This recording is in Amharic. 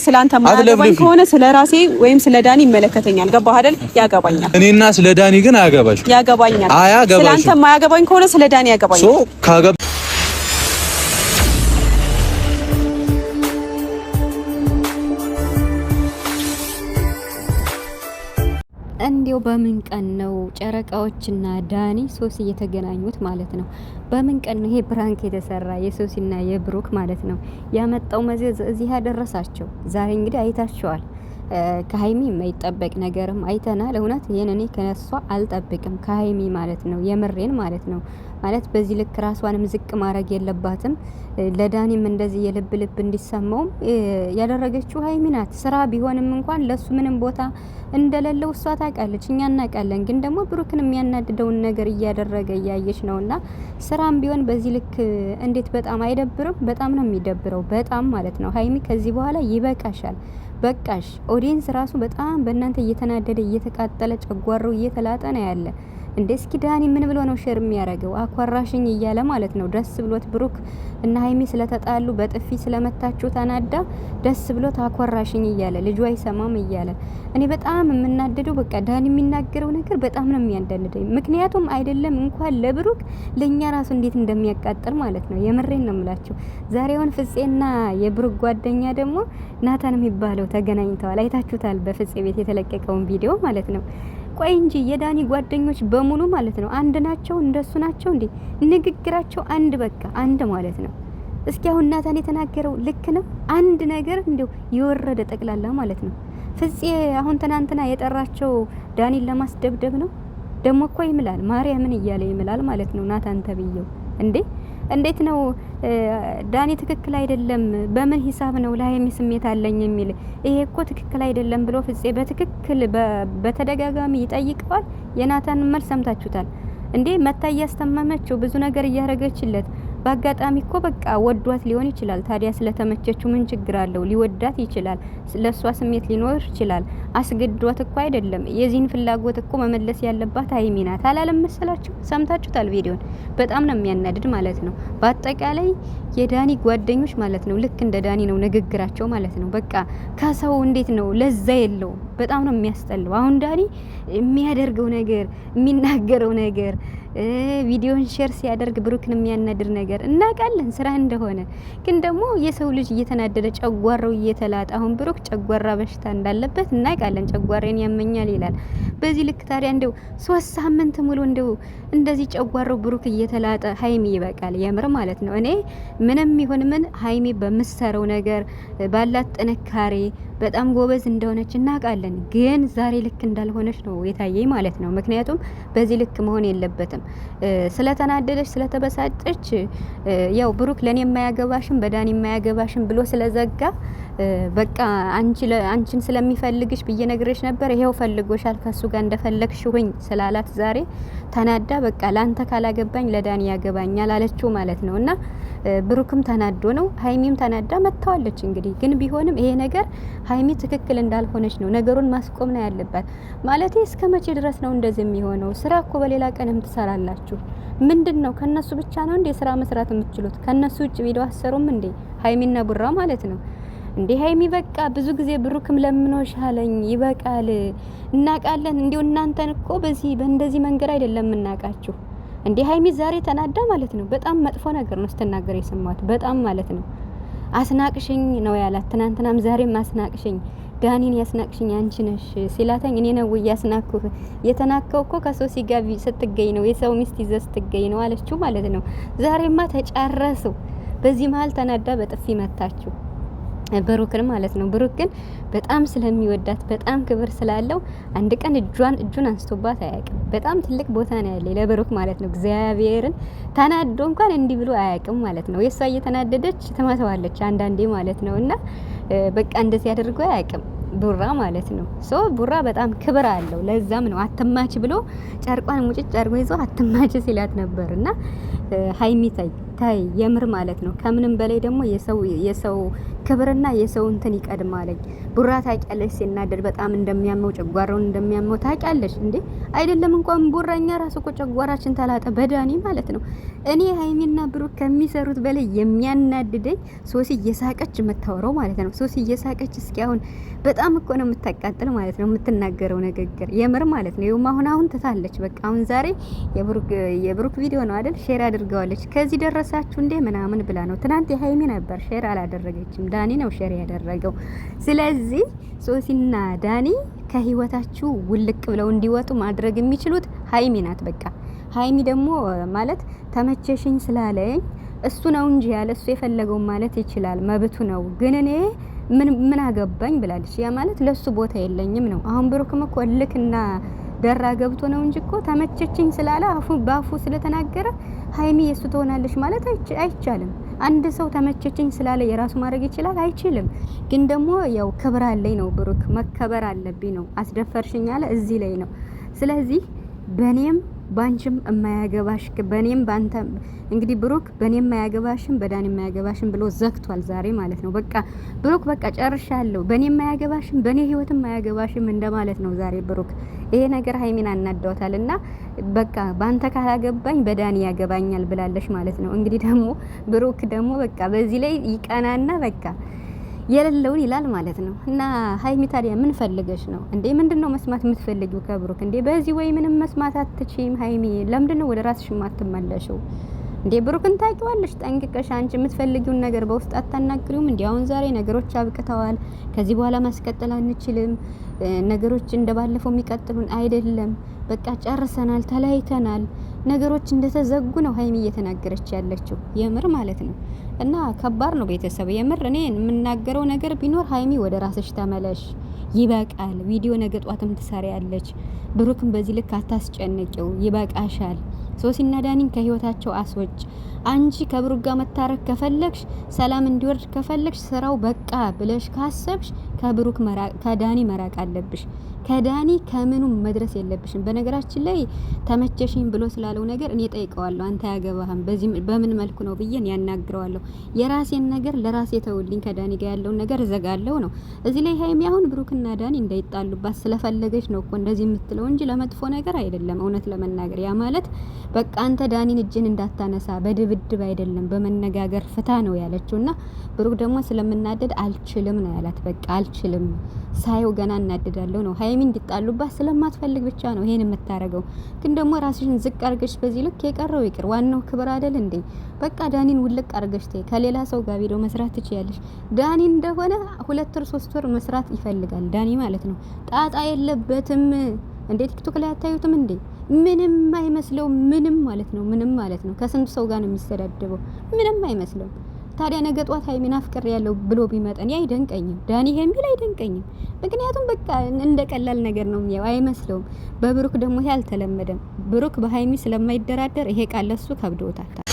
ስላንተ ማያገባኝ ከሆነ ስለ ራሴ ወይም ስለ ዳኒ ይመለከተኛል። ገባህ አይደል? ያገባኛል። እኔና ስለ ዳኒ ግን አያገባሽ። ያገባኛል። ስላንተ ማያገባኝ ከሆነ ስለ ዳኒ ያገባኛል። እንዲው በምን ቀን ነው ጨረቃዎችና ዳኒ ሶሲ የተገናኙት ማለት ነው? በምን ቀን ነው ይሄ ፕራንክ የተሰራ የሶሲና የብሩክ ማለት ነው ያመጣው መዘዝ እዚህ ያደረሳቸው? ዛሬ እንግዲህ አይታችኋል። ከሀይሚ የማይጠበቅ ነገርም አይተናል። እውነት ይሄን እኔ ከነሷ አልጠብቅም ከሀይሚ ማለት ነው። የምሬን ማለት ነው። ማለት በዚህ ልክ ራሷንም ዝቅ ማድረግ የለባትም። ለዳኒም እንደዚህ የልብ ልብ እንዲሰማውም ያደረገችው ሀይሚ ናት። ስራ ቢሆንም እንኳን ለሱ ምንም ቦታ እንደሌለው እሷ ታውቃለች፣ እኛ እናውቃለን። ግን ደግሞ ብሩክን የሚያናድደውን ነገር እያደረገ እያየች ነውና ስራም ቢሆን በዚህ ልክ እንዴት በጣም አይደብርም? በጣም ነው የሚደብረው፣ በጣም ማለት ነው። ሀይሚ ከዚህ በኋላ ይበቃሻል፣ በቃሽ። ኦዲየንስ ራሱ በጣም በእናንተ እየተናደደ እየተቃጠለ ጨጓራው እየተላጠ ነው ያለ። እንደ እስኪ ዳኒ ምን ብሎ ነው ሼር የሚያደርገው? አኳራሽኝ እያለ ማለት ነው። ደስ ብሎት ብሩክ እና ሀይሚ ስለተጣሉ በጥፊ ስለመታችሁ ተናዳ ደስ ብሎት አኳራሽኝ እያለ ልጁ አይሰማም እያለ። እኔ በጣም የምናደደው በቃ ዳኒ የሚናገረው ነገር በጣም ነው የሚያንደንደኝ። ምክንያቱም አይደለም እንኳን ለብሩክ ለኛ ራሱ እንዴት እንደሚያቃጥል ማለት ነው። የምሬን ነው የምላችሁ። ዛሬውን ፍፄና የብሩክ ጓደኛ ደግሞ ናታን የሚባለው ተገናኝተዋል። አይታችሁታል በፍፄ ቤት የተለቀቀውን ቪዲዮ ማለት ነው። ቆይ እንጂ የዳኒ ጓደኞች በሙሉ ማለት ነው አንድ ናቸው? እንደሱ ናቸው እንዴ? ንግግራቸው አንድ በቃ አንድ ማለት ነው። እስኪ አሁን ናታን የተናገረው ልክ ነው? አንድ ነገር እንደው የወረደ ጠቅላላ ማለት ነው። ፍፄ አሁን ትናንትና የጠራቸው ዳኒን ለማስደብደብ ነው። ደሞ እኮ ይምላል ማርያምን እያለ ይምላል ማለት ነው ናታን ተብየው እንዴ! እንዴት ነው ዳኒ ትክክል አይደለም፣ በምን ሂሳብ ነው ለሀይሚ ስሜት አለኝ የሚል? ይሄ እኮ ትክክል አይደለም ብሎ ፍፄ በትክክል በተደጋጋሚ ይጠይቀዋል። የናታን መልስ ሰምታችሁታል እንዴ? መታ እያስተማመችው ብዙ ነገር እያረገችለት በአጋጣሚ እኮ በቃ ወዷት ሊሆን ይችላል። ታዲያ ስለተመቸችው ምን ችግር አለው? ሊወዳት ይችላል። ለሷ ስሜት ሊኖር ይችላል። አስገድዷት እኮ አይደለም። የዚህን ፍላጎት እኮ መመለስ ያለባት ሀይሚ ናት። አላለም መሰላችሁ? ሰምታችሁታል ቪዲዮን። በጣም ነው የሚያናድድ ማለት ነው። በአጠቃላይ የዳኒ ጓደኞች ማለት ነው ልክ እንደ ዳኒ ነው ንግግራቸው ማለት ነው። በቃ ከሰው እንዴት ነው ለዛ የለው። በጣም ነው የሚያስጠላው። አሁን ዳኒ የሚያደርገው ነገር የሚናገረው ነገር ቪዲዮን ሼር ሲያደርግ ብሩክን የሚያናድር ነገር እናውቃለን ስራ እንደሆነ። ግን ደግሞ የሰው ልጅ እየተናደደ ጨጓራው እየተላጠ አሁን ብሩክ ጨጓራ በሽታ እንዳለበት እናውቃለን። ጨጓራን ያመኛል ይላል። በዚህ ልክ ታዲያ እንደው 3 ሳምንት ሙሉ እንደው እንደዚህ ጨጓራው ብሩክ እየተላጠ ሀይሚ ይበቃል። የምር ማለት ነው። እኔ ምንም ይሁን ምን ሀይሚ በምትሰራው ነገር ባላት ጥንካሬ በጣም ጎበዝ እንደሆነች እናውቃለን። ግን ዛሬ ልክ እንዳልሆነች ነው የታየኝ ማለት ነው። ምክንያቱም በዚህ ልክ መሆን የለበትም። ስለተናደደች ስለተበሳጨች ያው ብሩክ ለኔ የማያገባሽም በዳኒ የማያገባሽም ብሎ ስለዘጋ በቃ አንቺን ስለሚፈልግሽ ብዬ ነግሬሽ ነበር፣ ይሄው ፈልጎሻል ከሱ ጋር እንደፈለግሽ ሁኝ ስላላት ዛሬ ተናዳ በቃ ላንተ ካላገባኝ ለዳኒ ያገባኛል አለችው ማለት ነውና ብሩክም ተናዶ ነው ሀይሚም ተናዳ መጥተዋለች። እንግዲህ ግን ቢሆንም ይሄ ነገር ሀይሚ ትክክል እንዳልሆነች ነው ነገሩን ማስቆም ነው ያለባት። ማለት እስከ መቼ ድረስ ነው እንደዚህ የሚሆነው? ስራ እኮ በሌላ ቀንም ትሰራላችሁ። ምንድነው ከነሱ ብቻ ነው እንዴ ስራ መስራት የምትችሉት? ከነሱ ውጭ ቪዲዮ አሰሩም እንዴ? ሀይሚና ቡራ ማለት ነው እንዴ? ሀይሚ በቃ ብዙ ጊዜ ብሩክም ለምኖሻለኝ ይበቃል፣ እናቃለን። እንዴው እናንተን እኮ በእንደዚህ መንገድ አይደለም እናቃችሁ እንዴ? ሀይሚ ዛሬ ተናዳ ማለት ነው በጣም መጥፎ ነገር ነው ስትናገር የሰማሁት። በጣም ማለት ነው አስናቅሽኝ ነው ያላት። ትናንትናም ዛሬም አስናቅሽኝ፣ ዳኒን ያስናቅሽኝ አንቺ ነሽ ሲላተኝ እኔ ነው ያስናቅኩ። የተናከው እኮ ከሶሲ ጋር ስትገኝ ነው፣ የሰው ሚስት ይዘህ ስትገኝ ነው አለችው ማለት ነው። ዛሬማ ተጫረሱ። በዚህ መሀል ተናዳ በጥፊ መታችሁ ብሩክን ማለት ነው። ብሩክ ግን በጣም ስለሚወዳት በጣም ክብር ስላለው አንድ ቀን እጁን አንስቶባት አያውቅም። በጣም ትልቅ ቦታ ነው ያለ ለብሩክ ማለት ነው። እግዚአብሔርን ተናዶ እንኳን እንዲህ ብሎ አያውቅም ማለት ነው። የሷ እየተናደደች ትመታዋለች አንዳንዴ ማለት ነውና በቃ እንደዚህ አድርጎ አያውቅም ቡራ ማለት ነው። ቡራ በጣም ክብር አለው። ለዛም ነው አትማች ብሎ ጨርቋን ሙጭጭ አድርጎ ይዞ አትማች ሲላት ነበርና ሀይሚ ታይ የምር ማለት ነው። ከምንም በላይ ደግሞ የሰው ክብርና የሰው እንትን ይቀድማለኝ። ቡራ ታውቂያለሽ፣ ሲናደድ በጣም እንደሚያመው ጨጓራውን እንደሚያመው ታውቂያለሽ እንዴ? አይደለም እንኳን ቡራኛ ራሱ እኮ ጨጓራችን ተላጠ በዳኒ ማለት ነው። እኔ ሀይሚና ብሩክ ከሚሰሩት በላይ የሚያናድደኝ ሶሲ እየሳቀች የምታወራው ማለት ነው። ሶሲ እየሳቀች እስኪ አሁን በጣም እኮ ነው የምታቃጥል ማለት ነው የምትናገረው ንግግር የምር ማለት ነው። ይኸውም አሁን ትታለች በቃ። አሁን ዛሬ የብሩክ ቪዲዮ ነው አይደል ሼር አድርገዋለች። ከዚህ ደረሳችሁ እንዴ ምናምን ብላ ነው። ትናንት የሀይሚ ነበር ሼር አላደረገችም፣ ዳኒ ነው ሼር ያደረገው። ስለዚህ ሶሲና ዳኒ ከህይወታችሁ ውልቅ ብለው እንዲወጡ ማድረግ የሚችሉት ሀይሚ ናት በቃ። ሀይሚ ደግሞ ማለት ተመቸሽኝ ስላለኝ እሱ ነው እንጂ ያለ እሱ የፈለገው ማለት ይችላል፣ መብቱ ነው። ግን እኔ ምን አገባኝ ብላለች። ያ ማለት ለሱ ቦታ የለኝም ነው። አሁን ብሩክም እኮ ልክና ደራ ገብቶ ነው እንጂ እኮ ተመቸችኝ ስላለ ባፉ ስለተናገረ ሀይሚ የሱ ትሆናለች ማለት አይቻልም። አንድ ሰው ተመቸችኝ ስላለ የራሱ ማድረግ ይችላል አይችልም። ግን ደግሞ ያው ክብር አለኝ ነው ብሩክ፣ መከበር አለብኝ ነው። አስደፈርሽኝ አለ እዚህ ላይ ነው። ስለዚህ በኔም ባንቺም የማያገባሽ በኔም ባንተ እንግዲህ ብሩክ በኔም የማያገባሽም በዳኒ የማያገባሽም ብሎ ዘግቷል ዛሬ ማለት ነው። በቃ ብሩክ በቃ ጨርሻለሁ፣ በኔም የማያገባሽም በኔ ህይወትም የማያገባሽም እንደማለት ነው ዛሬ ብሩክ። ይሄ ነገር ሀይሚን አናደውታልና በቃ ባንተ ካላገባኝ በዳኒ ያገባኛል ብላለሽ ማለት ነው። እንግዲህ ደግሞ ብሩክ ደግሞ በቃ በዚህ ላይ ይቀናና በቃ የሌለውን ይላል ማለት ነው። እና ሀይሚ ታዲያ ምን ፈልገሽ ነው እንዴ? ምንድነው መስማት የምትፈልጊው ከብሩክ እንዴ? በዚህ ወይ ምንም መስማት አትችይም ሀይሚ። ለምንድነው ወደ ራስሽ ማትመለሽው እንዴ? ብሩክን ታውቂዋለሽ ጠንቅቀሽ። አንቺ የምትፈልጊውን ነገር በውስጥ አታናግሪውም እንዴ? አሁን ዛሬ ነገሮች አብቅተዋል፣ ከዚህ በኋላ ማስቀጠል አንችልም፣ ነገሮች እንደባለፈው የሚቀጥሉን አይደለም፣ በቃ ጨርሰናል፣ ተለያይተናል፣ ነገሮች እንደተዘጉ ነው ሀይሚ እየተናገረች ያለችው የምር ማለት ነው። እና ከባድ ነው ቤተሰብ የምር። እኔ የምናገረው ነገር ቢኖር ሀይሚ ወደ ራስሽ ተመለሽ፣ ይበቃል። ቪዲዮ ነገ ጧትም ትሰሪያለች። ብሩክን በዚህ ልክ አታስጨንቂው፣ ይበቃሻል። ሶሲና ዳኒን ከህይወታቸው አስወጭ። አንቺ ከብሩክ ጋር መታረቅ ከፈለግሽ፣ ሰላም እንዲወርድ ከፈለግሽ፣ ስራው በቃ ብለሽ ካሰብሽ ከብሩክ ከዳኒ መራቅ አለብሽ። ከዳኒ ከምኑም መድረስ የለብሽም። በነገራችን ላይ ተመቸሽኝ ብሎ ስላለው ነገር እኔ ጠይቀዋለሁ። አንተ ያገባህም በምን መልኩ ነው ብዬን ያናግረዋለሁ። የራሴን ነገር ለራሴ ተውልኝ፣ ከዳኒ ጋር ያለውን ነገር እዘጋለሁ ነው። እዚህ ላይ ሀይሚ አሁን ብሩክና ዳኒ እንዳይጣሉባት ስለፈለገች ነው እኮ እንደዚህ የምትለው እንጂ ለመጥፎ ነገር አይደለም። እውነት ለመናገር ያ ማለት በቃ አንተ ዳኒን እጅን እንዳታነሳ በድብድብ አይደለም በመነጋገር ፍታ ነው ያለችውና ብሩክ ደግሞ ስለምናደድ አልችልም ነው ያላት። በቃ አልችልም ሳይው ገና እናደዳለሁ ነው። ሀይሚ እንዲጣሉባት ስለማትፈልግ ብቻ ነው ይሄን የምታረገው። ግን ደግሞ ራስሽን ዝቅ አርገሽ በዚህ ልክ የቀረው ይቅር፣ ዋናው ክብር አይደል እንዴ? በቃ ዳኒን ውልቅ አርገሽ ከሌላ ሰው ጋር ቪዲዮ መስራት ትችያለሽ። ዳኒ እንደሆነ 2 ወር 3 ወር መስራት ይፈልጋል ዳኒ ማለት ነው። ጣጣ የለበትም እንዴ? ቲክቶክ ላይ አታዩትም እንዴ? ምንም አይመስለው፣ ምንም ማለት ነው፣ ምንም ማለት ነው። ከስንት ሰው ጋር ነው የሚስተዳደበው? ምንም አይመስለው። ታዲያ ነገ ጧት ሀይሚን አፍቅር ያለው ብሎ ቢመጣን አይደንቀኝም። ዳኒ ሀይሚን አይደንቀኝም። ምክንያቱም በቃ እንደ ቀላል ነገር ነው የሚያው፣ አይመስለውም። በብሩክ ደግሞ ይሄ አልተለመደም። ብሩክ በሀይሚ ስለማይደራደር ይሄ ቃል ለሱ ከብዶታል።